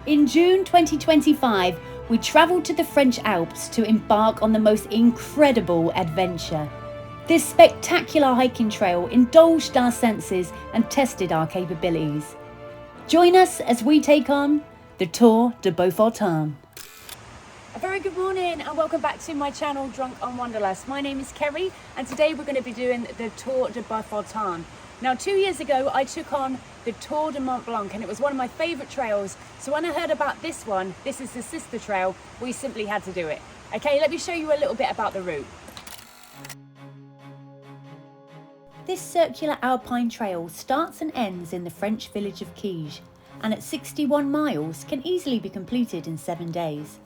In June 2025, we travelled to the French Alps to embark on the most incredible adventure. This spectacular hiking trail indulged our senses and tested our capabilities. Join us as we take on the Tour Du Beaufortain. A very good morning and welcome back to my channel Drunk on Wanderlust. My name is Kerry and today we're going to be doing the Tour Du Beaufortain. Now 2 years ago I took on the Tour Du Mont Blanc and it was one of my favourite trails, so when I heard about this one, this is the sister trail, we simply had to do it. Okay, let me show you a little bit about the route. This circular alpine trail starts and ends in the French village of Queige and at 61 miles can easily be completed in 7 days.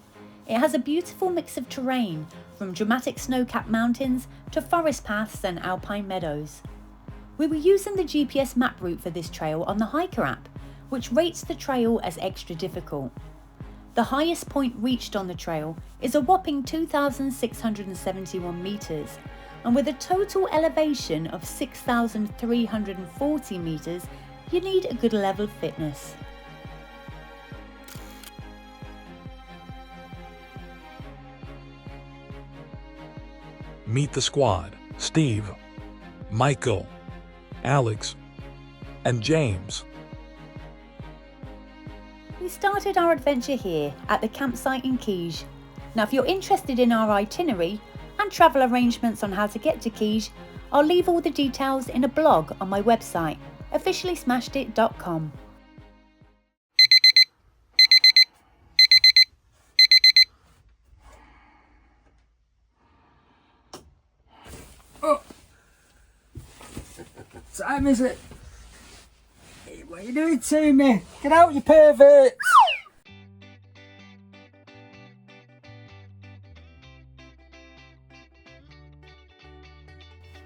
It has a beautiful mix of terrain, from dramatic snow-capped mountains to forest paths and alpine meadows. We were using the GPS map route for this trail on the Hiker app, which rates the trail as extra difficult. The highest point reached on the trail is a whopping 2,671 metres, and with a total elevation of 6,340 metres, you need a good level of fitness. Meet the squad: Steve, Michael, Alex, and James. We started our adventure here at the campsite in Queige. Now if you're interested in our itinerary and travel arrangements on how to get to Queige, I'll leave all the details in a blog on my website, officiallysmashedit.com. Oh. Time is it? Hey, what are you doing to me? Get out, you pervert!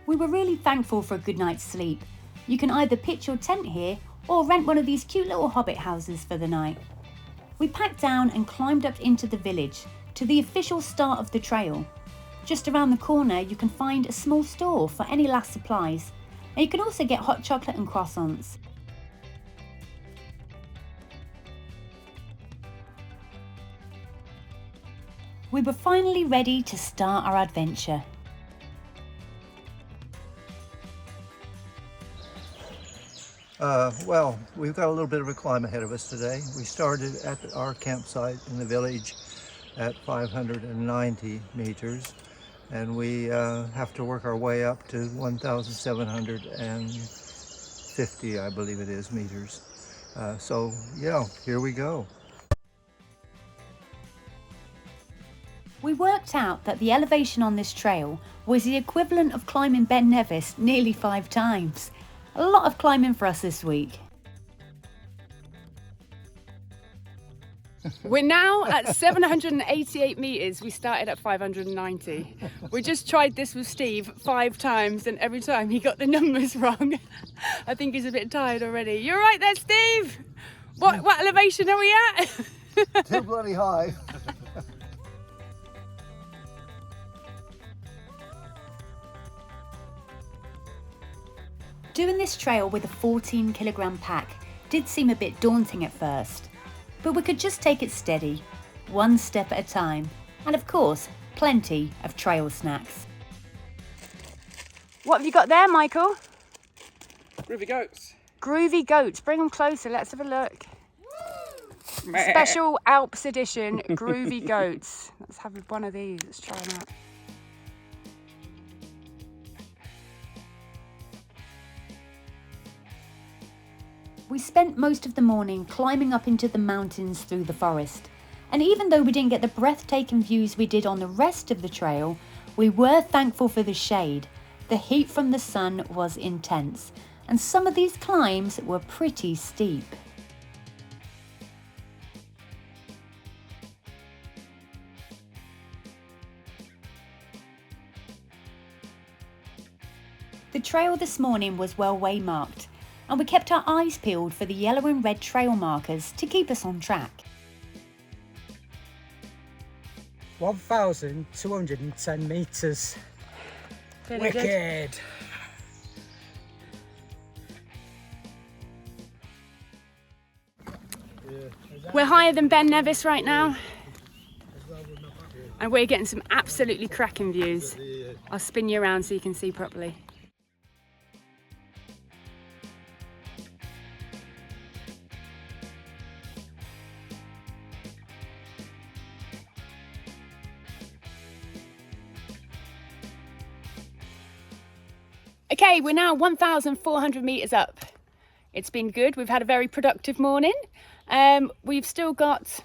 We were really thankful for a good night's sleep. You can either pitch your tent here or rent one of these cute little hobbit houses for the night. We packed down and climbed up into the village to the official start of the trail. Just around the corner you can find a small store for any last supplies, and you can also get hot chocolate and croissants. We were finally ready to start our adventure. Well, we've got a little bit of a climb ahead of us today. We started at our campsite in the village at 590 meters, and we have to work our way up to 1,750, I believe it is, meters. So yeah, here we go. We worked out that the elevation on this trail was the equivalent of climbing Ben Nevis nearly 5 times. A lot of climbing for us this week. We're now at 788 metres. We started at 590. We just tried this with Steve 5 times and every time he got the numbers wrong. I think he's a bit tired already. You're right there, Steve. What elevation are we at? Too bloody high. Doing this trail with a 14 kilogram pack did seem a bit daunting at first, but we could just take it steady, one step at a time, and of course, plenty of trail snacks. What have you got there, Michael? Groovy goats. Groovy goats, bring them closer, let's have a look. Special Alps edition groovy goats. Let's have one of these, let's try them out. We spent most of the morning climbing up into the mountains through the forest, and even though we didn't get the breathtaking views we did on the rest of the trail, we were thankful for the shade. The heat from the sun was intense, and some of these climbs were pretty steep. The trail this morning was well waymarked, and we kept our eyes peeled for the yellow and red trail markers to keep us on track. 1,210 metres. Wicked! Yeah, We're higher than Ben Nevis right now, and we're getting some absolutely cracking views. I'll spin you around so you can see properly. Okay, we're now 1,400 metres up. It's been good. We've had a very productive morning. We've still got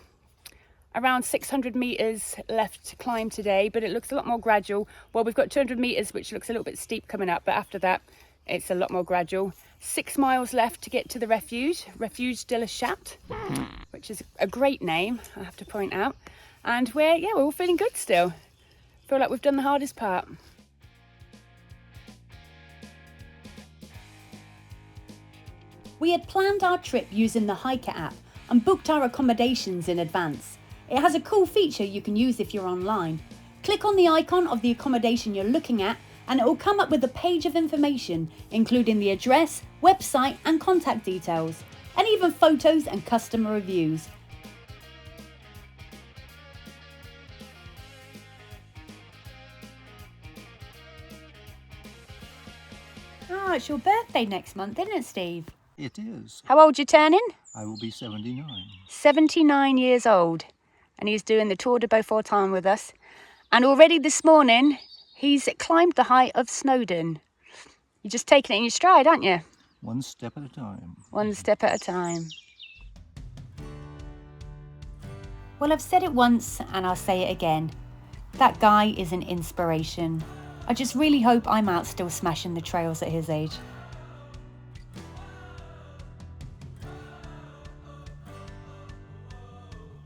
around 600 metres left to climb today, but it looks a lot more gradual. Well, we've got 200 metres, which looks a little bit steep coming up, but after that, it's a lot more gradual. 6 miles left to get to the Refuge, Refuge de LaChat, which is a great name, I have to point out. And we're all feeling good still. Feel like we've done the hardest part. We had planned our trip using the Hiker app and booked our accommodations in advance. It has a cool feature you can use if you're online. Click on the icon of the accommodation you're looking at and it will come up with a page of information, including the address, website and contact details, and even photos and customer reviews. Oh, it's your birthday next month, isn't it, Steve? It is. How old you turning? I will be 79. 79 years old, and he's doing the Tour Du Beaufortain with us. And already this morning, he's climbed the height of Snowdon. You're just taking it in your stride, aren't you? One step at a time. One step at a time. Well, I've said it once and I'll say it again. That guy is an inspiration. I just really hope I'm out still smashing the trails at his age.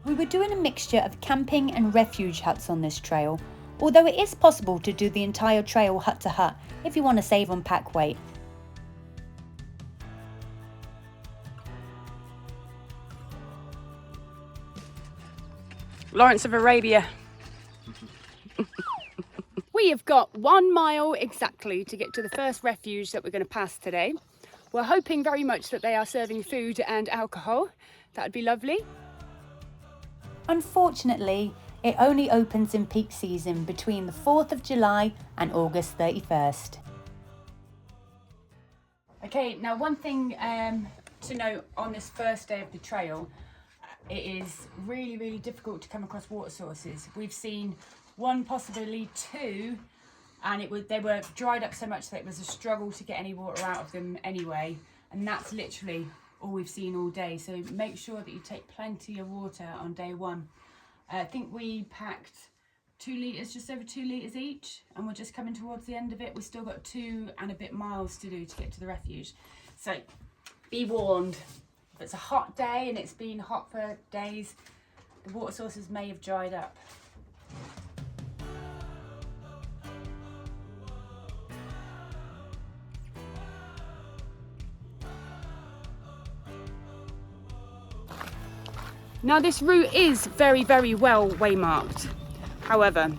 We were doing a mixture of camping and refuge huts on this trail, although it is possible to do the entire trail hut to hut if you want to save on pack weight. Lawrence of Arabia. We have got 1 mile exactly to get to the first refuge that we're going to pass today. We're hoping very much that they are serving food and alcohol. That would be lovely. Unfortunately, it only opens in peak season between the 4th of July and August 31st. Okay, now one thing to note on this first day of the trail, it is really, really difficult to come across water sources. We've seen 1, possibly 2, and they were dried up so much that it was a struggle to get any water out of them anyway, and that's literally all we've seen all day. So make sure that you take plenty of water on day 1. I think we packed 2 litres, just over 2 litres each, and we're just coming towards the end of it. We've still got 2 and a bit miles to do to get to the refuge, so be warned. If it's a hot day, and it's been hot for days, the water sources may have dried up. Now this route is very, very well waymarked. However,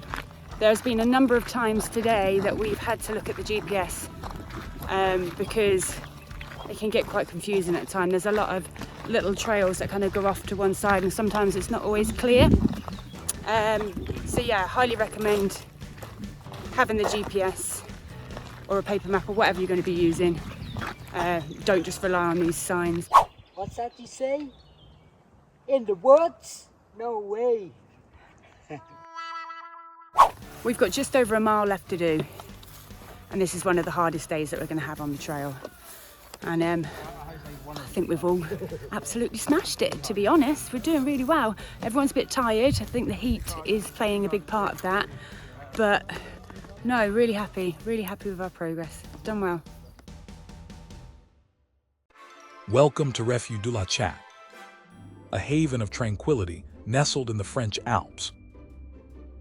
there's been a number of times today that we've had to look at the GPS because it can get quite confusing at times. There's a lot of little trails that kind of go off to one side, and sometimes it's not always clear. So yeah, highly recommend having the GPS or a paper map or whatever you're going to be using. Don't just rely on these signs. What's that you say? In the woods? No way. We've got just over a mile left to do, and this is one of the hardest days that we're going to have on the trail. And I think we've all absolutely smashed it, to be honest. We're doing really well. Everyone's a bit tired. I think the heat is playing a big part of that. But no, really happy with our progress. Done well. Welcome to Refuge de LaChat, a haven of tranquility nestled in the French Alps.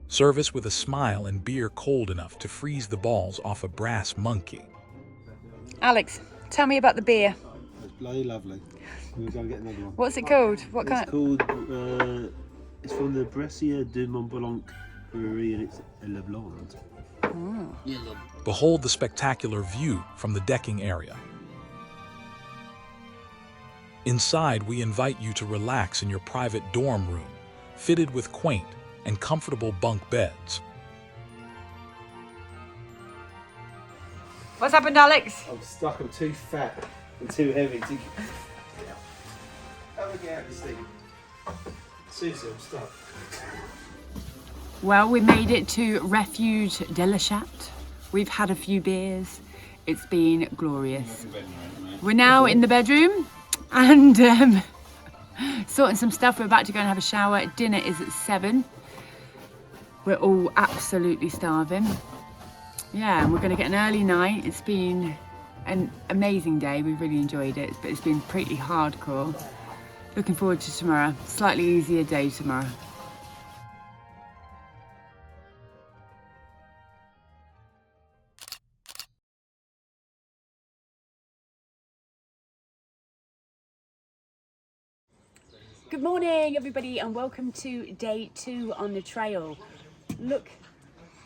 Service with a smile and beer cold enough to freeze the balls off a brass monkey. Alex, tell me about the beer. It's bloody lovely. We're going to get another one. What's it called? What kind? It's called, it's from the Tour Du Mont Blanc brewery, and it's Le Blonde. Behold the spectacular view from the decking area. Inside, we invite you to relax in your private dorm room, fitted with quaint and comfortable bunk beds. What's happened, Alex? I'm stuck. I'm too fat and too heavy to. Have a get out this thing. Seriously, I'm stuck. Well, we made it to Refuge de LaChat. We've had a few beers. It's been glorious. We're now in the bedroom and sorting some stuff. We're about to go and have a shower. Dinner is at 7. We're all absolutely starving. Yeah, and we're going to get an early night. It's been an amazing day. We really enjoyed it, but it's been pretty hardcore. Looking forward to tomorrow. Slightly easier day tomorrow. Good morning, everybody, and welcome to day 2 on the trail. Look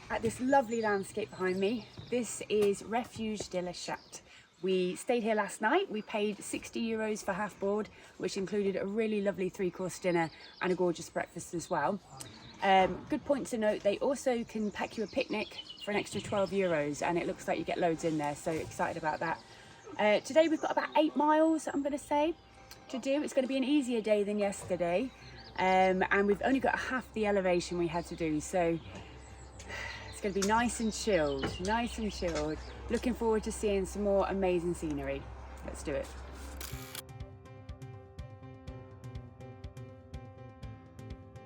at this lovely landscape behind me. This is Refuge de LaChat. We stayed here last night. We paid €60 for half board, which included a really lovely 3-course dinner and a gorgeous breakfast as well. Good point to note, they also can pack you a picnic for an extra €12, and it looks like you get loads in there, so excited about that. Today we've got about 8 miles, I'm going to say, to do. It's going to be an easier day than yesterday, and we've only got half the elevation we had to do, so it's going to be nice and chilled. Looking forward to seeing some more amazing scenery. Let's do it.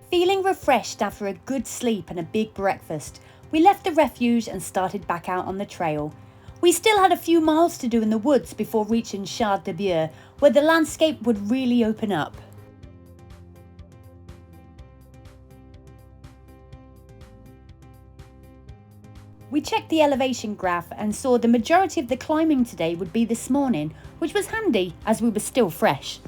Feeling refreshed after a good sleep and a big breakfast, we left the refuge and started back out on the trail. We still had a few miles to do in the woods before reaching Tour Du Beaufortain, where the landscape would really open up. We checked the elevation graph and saw the majority of the climbing today would be this morning, which was handy as we were still fresh.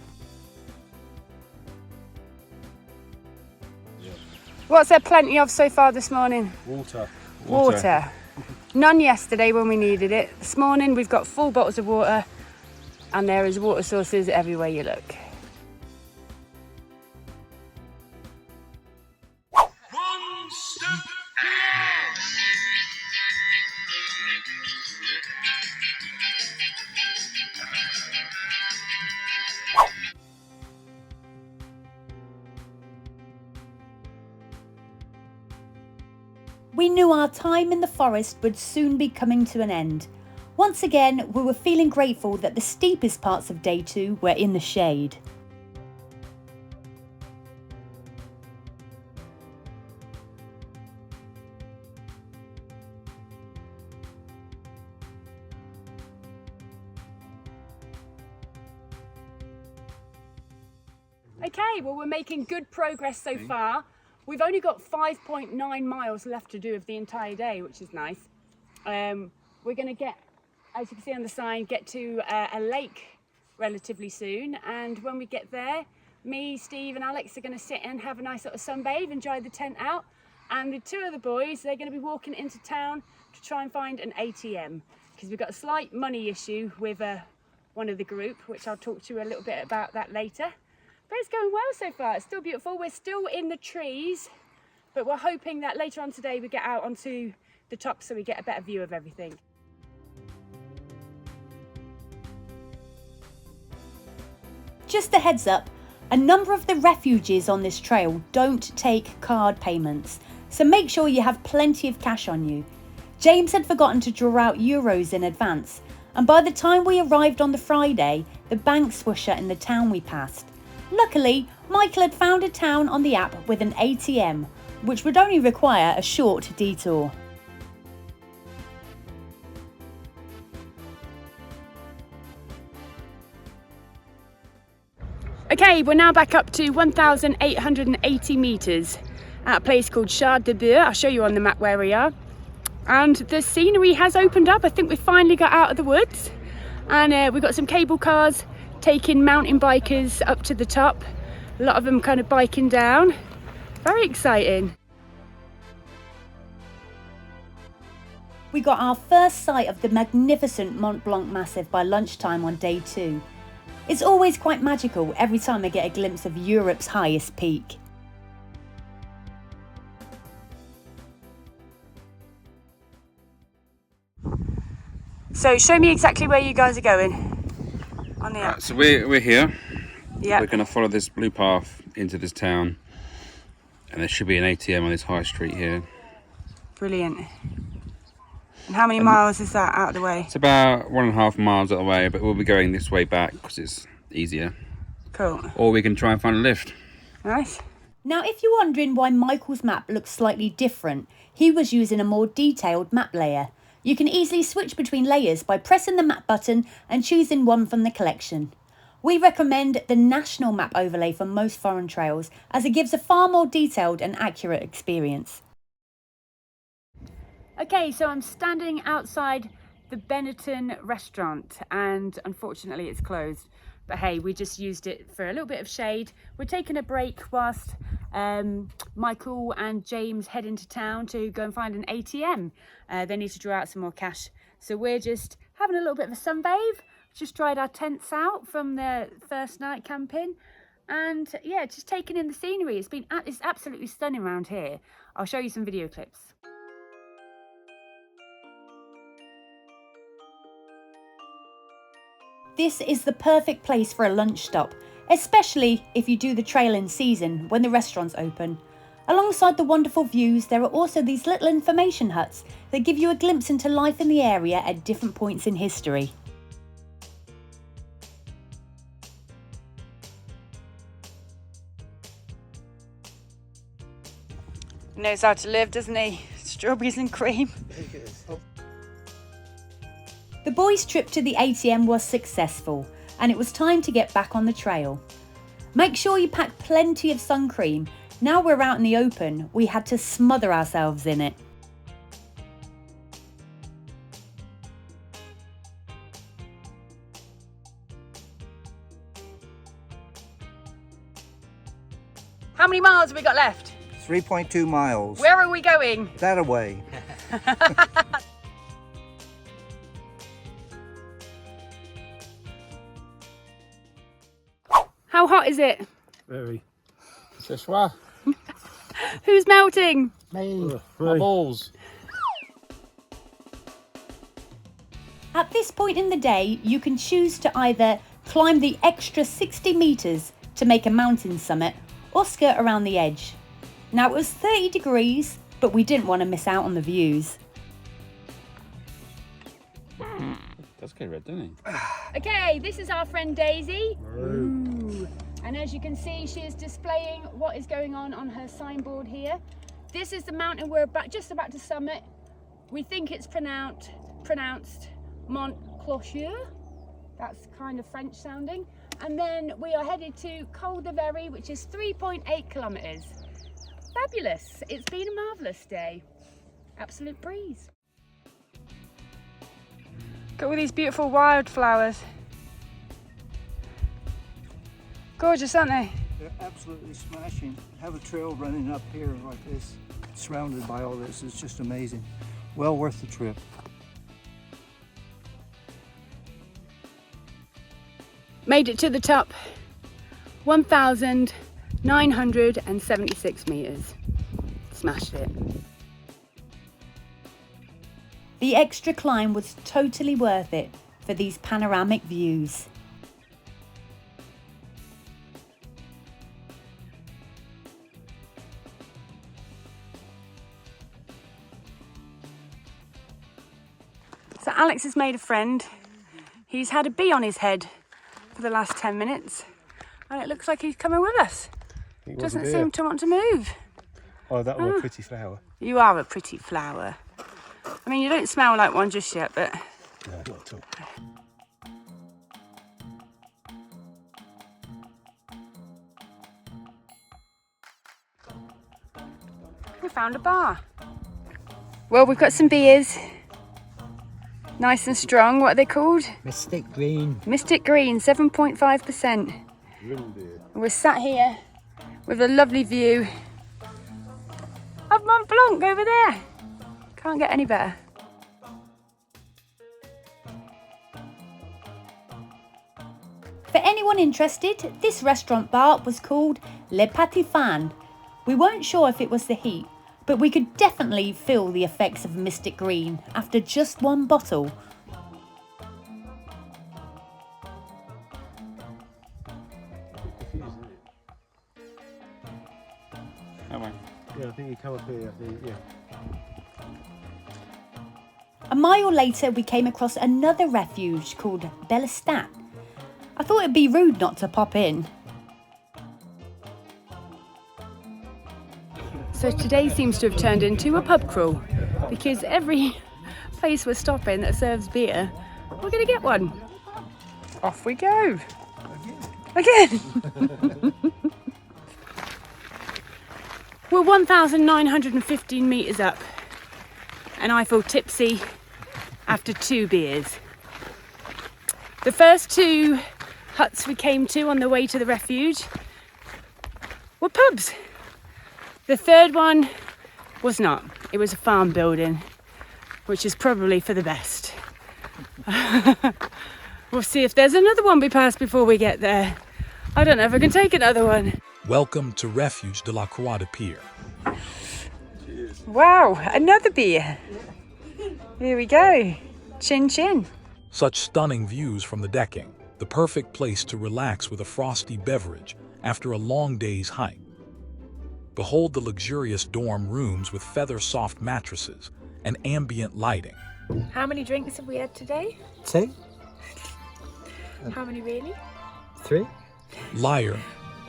What's there plenty of so far this morning? Water. None yesterday when we needed it. This morning we've got full bottles of water, and there is water sources everywhere you look. We knew our time in the forest would soon be coming to an end. Once again, we were feeling grateful that the steepest parts of day 2 were in the shade. Okay, well, we're making good progress so far. We've only got 5.9 miles left to do of the entire day, which is nice. We're going to get, as you can see on the sign, get to a lake relatively soon. And when we get there, me, Steve and Alex are going to sit and have a nice sort of sunbathe and dry the tent out. And the 2 of the boys, they're going to be walking into town to try and find an ATM, because we've got a slight money issue with one of the group, which I'll talk to you a little bit about that later. But it's going well so far. It's still beautiful. We're still in the trees, but we're hoping that later on today we get out onto the top so we get a better view of everything. Just a heads up, a number of the refuges on this trail don't take card payments, so make sure you have plenty of cash on you. James had forgotten to draw out euros in advance, and by the time we arrived on the Friday, the banks were shut in the town we passed. Luckily, Michael had found a town on the app with an ATM, which would only require a short detour. Okay, we're now back up to 1,880 metres at a place called Tour Du Beaufortain. I'll show you on the map where we are. And the scenery has opened up. I think we finally got out of the woods, and we've got some cable cars taking mountain bikers up to the top. A lot of them kind of biking down. Very exciting. We got our first sight of the magnificent Mont Blanc Massif by lunchtime on day 2. It's always quite magical every time I get a glimpse of Europe's highest peak. So show me exactly where you guys are going on the So we're here. Yeah. We're going to follow this blue path into this town, and there should be an ATM on this high street here. Brilliant. And how many miles is that out of the way? It's about 1.5 miles out of the way, but we'll be going this way back because it's easier. Cool. Or we can try and find a lift. Nice. Now, if you're wondering why Michael's map looks slightly different, he was using a more detailed map layer. You can easily switch between layers by pressing the map button and choosing one from the collection. We recommend the national map overlay for most foreign trails, as it gives a far more detailed and accurate experience. Okay, so I'm standing outside the Benetton restaurant and unfortunately it's closed. But hey, we just used it for a little bit of shade. We're taking a break whilst Michael and James head into town to go and find an ATM. They need to draw out some more cash. So we're just having a little bit of a sunbathe. Just dried our tents out from the first night camping. And yeah, just taking in the scenery. It's absolutely stunning around here. I'll show you some video clips. This is the perfect place for a lunch stop, especially if you do the trail in season when the restaurant's open. Alongside the wonderful views, there are also these little information huts that give you a glimpse into life in the area at different points in history. He knows how to live, doesn't he? Strawberries and cream. The boys' trip to the ATM was successful, and it was time to get back on the trail. Make sure you pack plenty of sun cream. Now we're out in the open, we had to smother ourselves in it. How many miles have we got left? 3.2 miles. Where are we going? That away. How hot is it? Very. Ce soir. Who's melting? Me. My balls. At this point in the day, you can choose to either climb the extra 60 metres to make a mountain summit or skirt around the edge. Now it was 30 degrees, but we didn't want to miss out on the views. Does get red, doesn't he? Okay, this is our friend Daisy. Ooh. And as you can see, she is displaying what is going on her signboard here. This is the mountain we're just about to summit. We think it's pronounced Mont Blanc. That's kind of French sounding. And then we are headed to Col de Very, which is 3.8 kilometres. Fabulous. It's been a marvellous day. Absolute breeze. Got all these beautiful wildflowers. Gorgeous, aren't they? They're absolutely smashing. Have a trail running up here like this, surrounded by all this. It's just amazing. Well worth the trip. Made it to the top. 1,976 metres. Smashed it. The extra climb was totally worth it for these panoramic views. So Alex has made a friend. He's had a bee on his head for the last 10 minutes. And it looks like he's coming with us. Doesn't seem to want to move. Oh, that was a pretty flower. You are a pretty flower. I mean, you don't smell like one just yet, but... No, not at all. We found a bar. Well, we've got some beers. Nice and strong. What are they called? Mystic Green. Mystic Green, 7.5%. We're sat here with a lovely view of Mont Blanc over there. Can't get any better. For anyone interested, this restaurant bar was called Le Petit Fan. We weren't sure if it was the heat, but we could definitely feel the effects of Mystic Green after just one bottle. Yeah, I think you come up here. Yeah. A mile later, we came across another refuge called Belestat. I thought it'd be rude not to pop in. So today seems to have turned into a pub crawl because every place we're stopping that serves beer, we're going to get one. Off we go. Again. We're 1,915 metres up and I feel tipsy after 2 beers. The first 2 huts we came to on the way to the refuge were pubs. The third one was not. It was a farm building, which is probably for the best. We'll see if there's another one we pass before we get there. I don't know if I can take another one. Welcome to Refuge de la Croix de Pierre. Wow, another beer. Here we go. Chin chin. Such stunning views from the decking, the perfect place to relax with a frosty beverage after a long day's hike. Behold the luxurious dorm rooms with feather-soft mattresses and ambient lighting. How many drinks have we had today? 2, How many really? 3. Liar,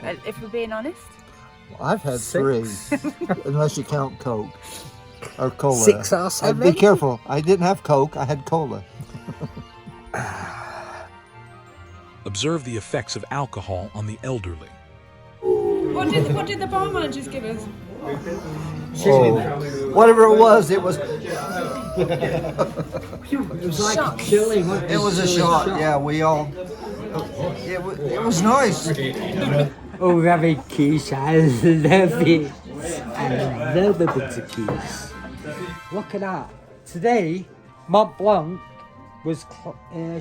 If we're being honest. I've had 3, unless you count Coke or cola. 6 or 7. Be careful. I didn't have Coke. I had cola. observe the effects of alcohol on the elderly. What did the bar managers give us? Oh, whatever it was. It was like chilling. It was a shot. Yeah, we all. It was nice. Oh, we're having quiche. I love it. I love a bit of quiche. Look at that. Today, Mont Blanc was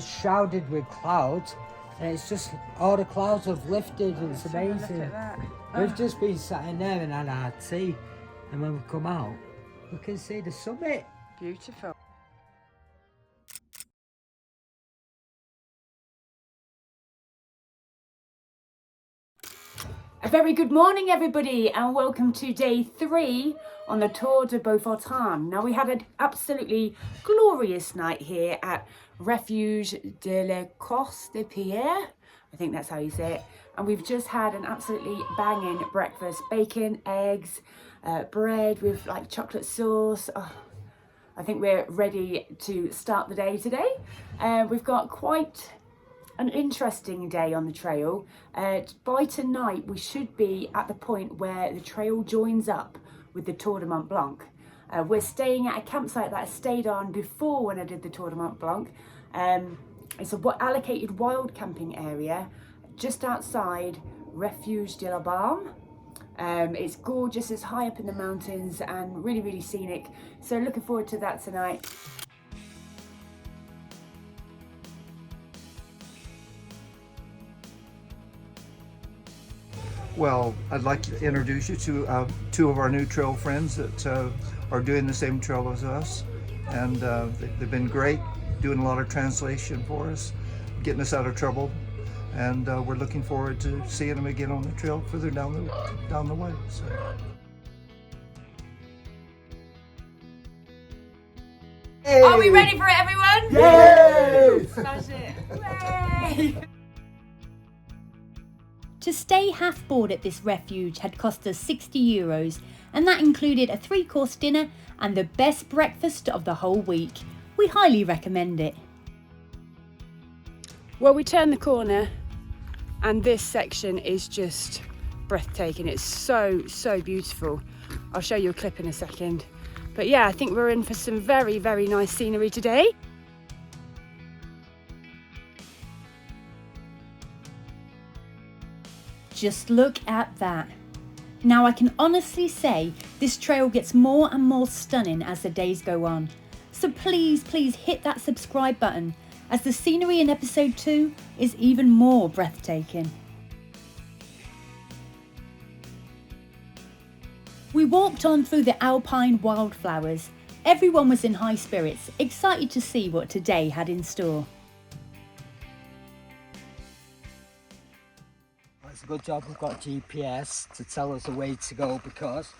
shrouded with clouds. And it's just, all the clouds have lifted. It's amazing. We've just been sat in there and had our tea. And when we come out, we can see the summit. Beautiful. A very good morning, everybody, and welcome to day 3 on the Tour Du Beaufortain. Now, we had an absolutely glorious night here at Refuge de la Croix de Pierre. I think that's how you say it. And we've just had an absolutely banging breakfast. Bacon, eggs, bread with like chocolate sauce. Oh, I think we're ready to start the day today. We've got quite an interesting day on the trail. By tonight, we should be at the point where the trail joins up with the Tour du Mont Blanc. We're staying at a campsite that I stayed on before when I did the Tour du Mont Blanc. It's a allocated wild camping area just outside Refuge de la Balme. It's gorgeous, it's high up in the mountains and really, really scenic. So looking forward to that tonight. Well, I'd like to introduce you to 2 of our new trail friends that are doing the same trail as us. And they've been great, doing a lot of translation for us, getting us out of trouble. And we're looking forward to seeing them again on the trail further down the way. So. Hey. Are we ready for it, everyone? Yay! Smash it. Hooray! To stay half board at this refuge had cost us €60, and that included a 3-course dinner and the best breakfast of the whole week. We highly recommend it. Well, we turned the corner and this section is just breathtaking. It's so, so beautiful. I'll show you a clip in a second. But yeah, I think we're in for some very, very nice scenery today. Just look at that. Now I can honestly say this trail gets more and more stunning as the days go on. So please hit that subscribe button as the scenery in episode 2 is even more breathtaking. We walked on through the alpine wildflowers. Everyone was in high spirits, excited to see what today had in store. It's a good job we've got GPS to tell us the way to go, because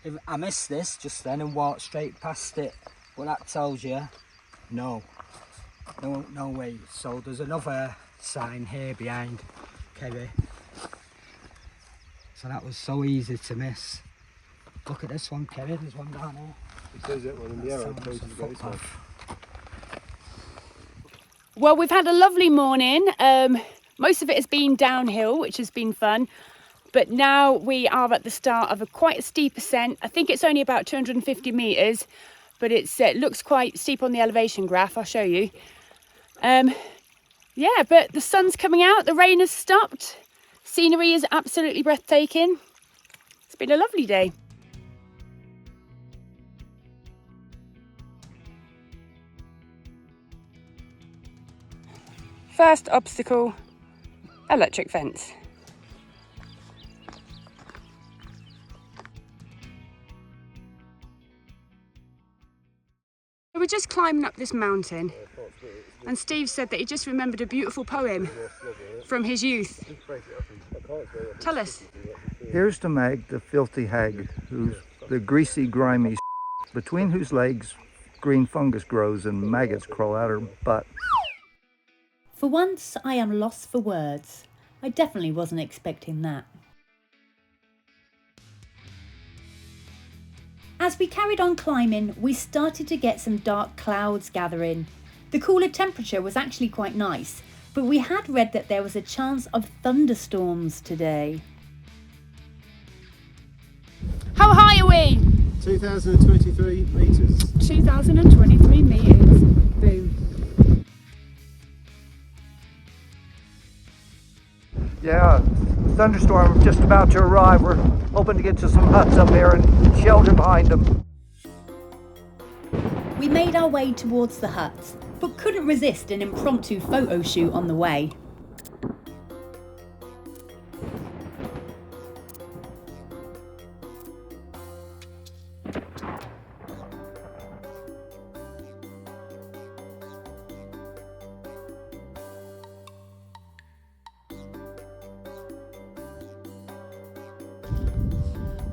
if I missed this just then and walked straight past it, well, that tells you no way. So there's another sign here behind Queige. So that was so easy to miss. Look at this one, Queige, there's one down here. It says that one in the arrow places to go this way. Well, we've had a lovely morning. Most of it has been downhill, which has been fun. But now we are at the start of quite a steep ascent. I think it's only about 250 metres, but it looks quite steep on the elevation graph. I'll show you. Yeah, but the sun's coming out, the rain has stopped. Scenery is absolutely breathtaking. It's been a lovely day. First obstacle, electric fence. We're just climbing up this mountain, and Steve said that he just remembered a beautiful poem from his youth. Tell us. Here's to Mag, the filthy hag, who's the greasy, grimy between whose legs green fungus grows and maggots crawl out her butt. For once, I am lost for words. I definitely wasn't expecting that. As we carried on climbing, we started to get some dark clouds gathering. The cooler temperature was actually quite nice, but we had read that there was a chance of thunderstorms today. How high are we? 2,023 metres. 2,023 metres. Boom. Yeah, thunderstorm just about to arrive. We're hoping to get to some huts up there and shelter behind them. We made our way towards the huts, but couldn't resist an impromptu photo shoot on the way.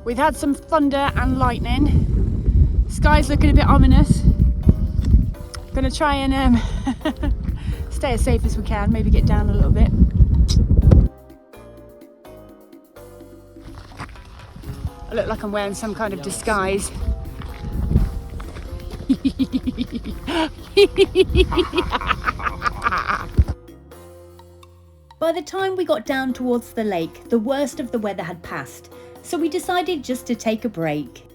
We've had some thunder and lightning. Sky's looking a bit ominous. Gonna try and stay as safe as we can, maybe get down a little bit. I look like I'm wearing some kind of disguise. By the time we got down towards the lake, the worst of the weather had passed, so we decided just to take a break.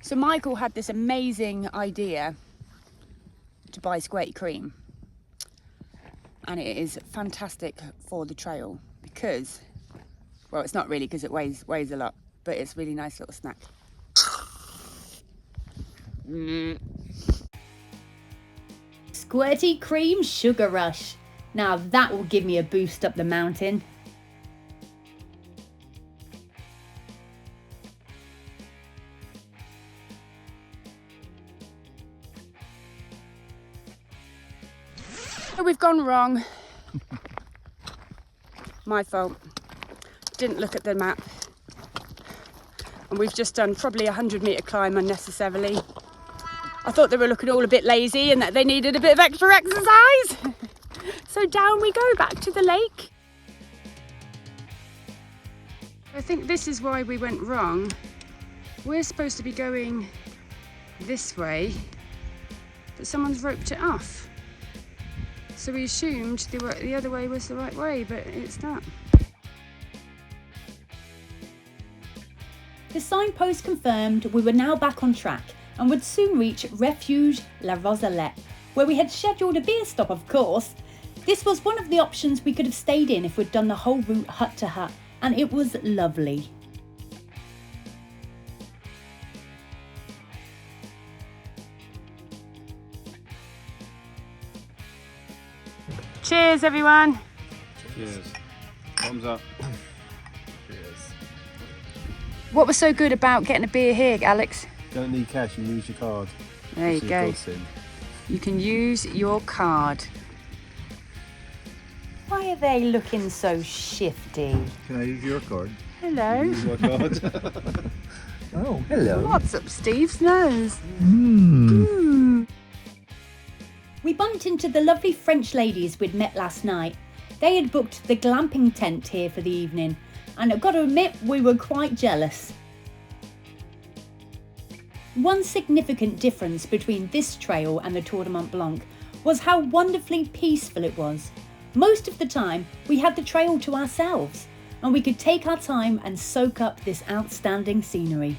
So Michael had this amazing idea to buy squirty cream, and it is fantastic for the trail because, well, it's not really because it weighs a lot, but it's a really nice little snack. Squirty cream sugar rush. Now that will give me a boost up the mountain. So we've gone wrong. My fault. Didn't look at the map. And we've just done probably a 100-metre climb unnecessarily. I thought they were looking all a bit lazy and that they needed a bit of extra exercise. So down we go, back to the lake. I think this is why we went wrong. We're supposed to be going this way, but someone's roped it off. So we assumed the other way was the right way, but it's not. The signpost confirmed we were now back on track and would soon reach Refuge La Rosalette, where we had scheduled a beer stop, of course. This was one of the options we could have stayed in if we'd done the whole route hut to hut, and it was lovely. Cheers, everyone. Cheers. Thumbs up. What was so good about getting a beer here, Alex? Don't need cash, you use your card. There you This is go. godsend. You can use your card. Why are they looking so shifty? Can I use your card? Hello. Use my card. Oh, hello. What's up Steve's nose? We bumped into the lovely French ladies we'd met last night. They had booked the glamping tent here for the evening, and I've got to admit we were quite jealous. One significant difference between this trail and the Tour du Mont Blanc was how wonderfully peaceful it was. Most of the time we had the trail to ourselves, and we could take our time and soak up this outstanding scenery.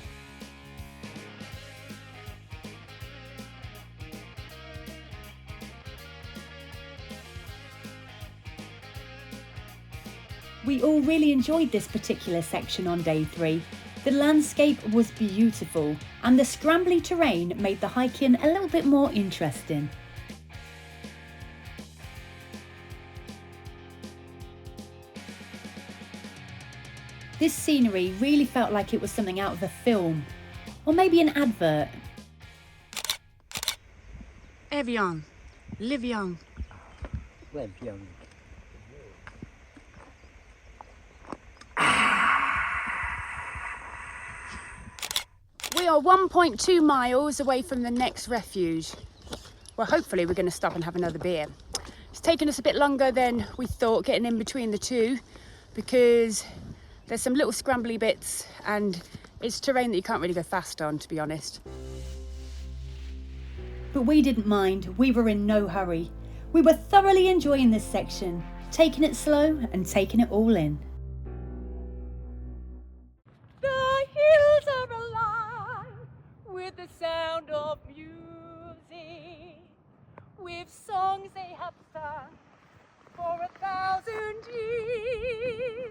We all really enjoyed this particular section on day 3. The landscape was beautiful, and the scrambly terrain made the hiking a little bit more interesting. This scenery really felt like it was something out of a film, or maybe an advert. Evian. Live young. Live young. We are 1.2 miles away from the next refuge. Well, hopefully we're going to stop and have another beer. It's taken us a bit longer than we thought getting in between the two, because there's some little scrambly bits and it's terrain that you can't really go fast on, to be honest. But we didn't mind, we were in no hurry. We were thoroughly enjoying this section, taking it slow and taking it all in. The hills are alive with the sound of music, with songs they have sung for 1,000 years.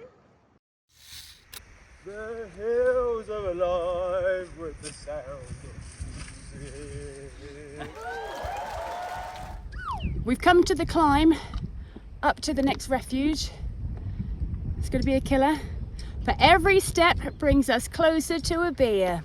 The hills are alive with the sound of music. We've come to the climb up to the next refuge. It's going to be a killer, but every step brings us closer to a beer.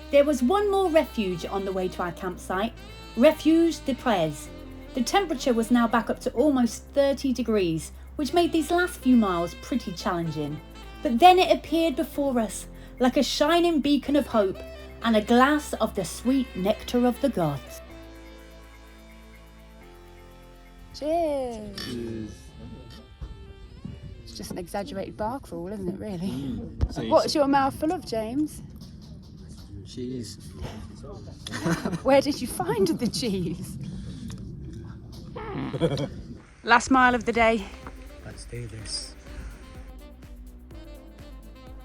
There was one more refuge on the way to our campsite, Refuge de Queige. The temperature was now back up to almost 30 degrees, which made these last few miles pretty challenging. But then it appeared before us like a shining beacon of hope and a glass of the sweet nectar of the gods. Cheers. It's just an exaggerated bar crawl, isn't it, really? So What's your mouth full of, James? Cheese. Where did you find the cheese? Last mile of the day. Let's do this.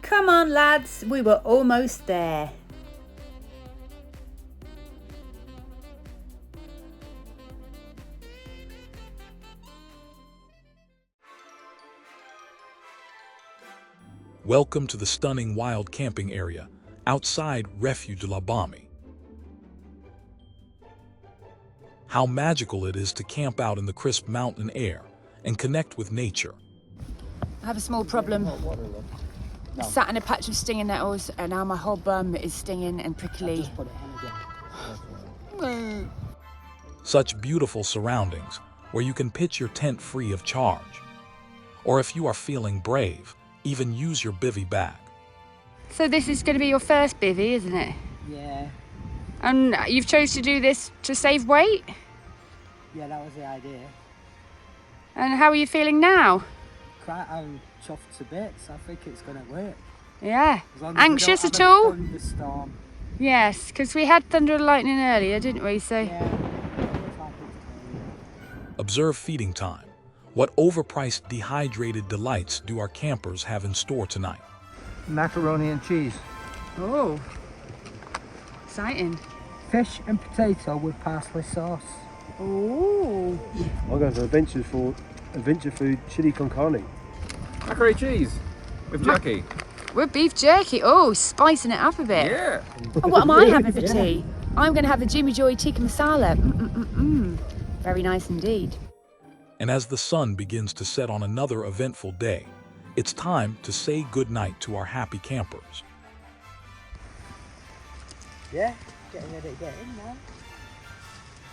Come on lads, we were almost there. Welcome to the stunning wild camping area outside Refuge de la Balme. How magical it is to camp out in the crisp mountain air and connect with nature. I have a small problem. I sat in a patch of stinging nettles and now my whole bum is stinging and prickly. Such beautiful surroundings where you can pitch your tent free of charge. Or if you are feeling brave, even use your bivvy bag. So this is going to be your first bivvy, isn't it? Yeah. And you've chose to do this to save weight? Yeah, that was the idea. And how are you feeling now? I'm chuffed to bits. I think it's going to work. Yeah. As long as we Anxious don't at have a all? thunderstorm. Yes, because we had thunder and lightning earlier, didn't we? So Yeah. It's like it's Observe feeding time. What overpriced dehydrated delights do our campers have in store tonight? Macaroni and cheese. Oh, exciting. fish and potato with parsley sauce. Oh. I'm going for adventure food chili con carne. Macaroni cheese with jerky. With beef jerky. Oh, spicing it up a bit. Yeah. And what am I having for tea? I'm going to have the Jimmy Joy tikka masala. Very nice indeed. And as the sun begins to set on another eventful day, it's time to say goodnight to our happy campers. Yeah, getting ready to get in now.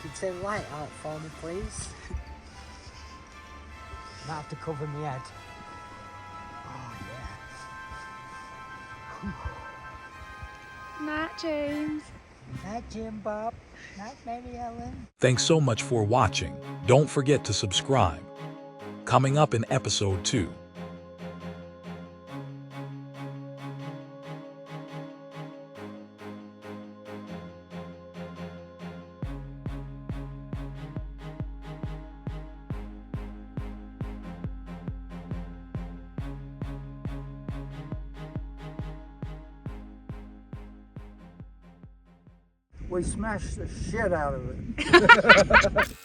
Could you turn the light out for me, please? Might have to cover my head. Oh, yeah. Night, James. Night, Jim Bob. Night, Mary Ellen. Thanks so much for watching. Don't forget to subscribe. Coming up in episode 2. We smashed the shit out of it.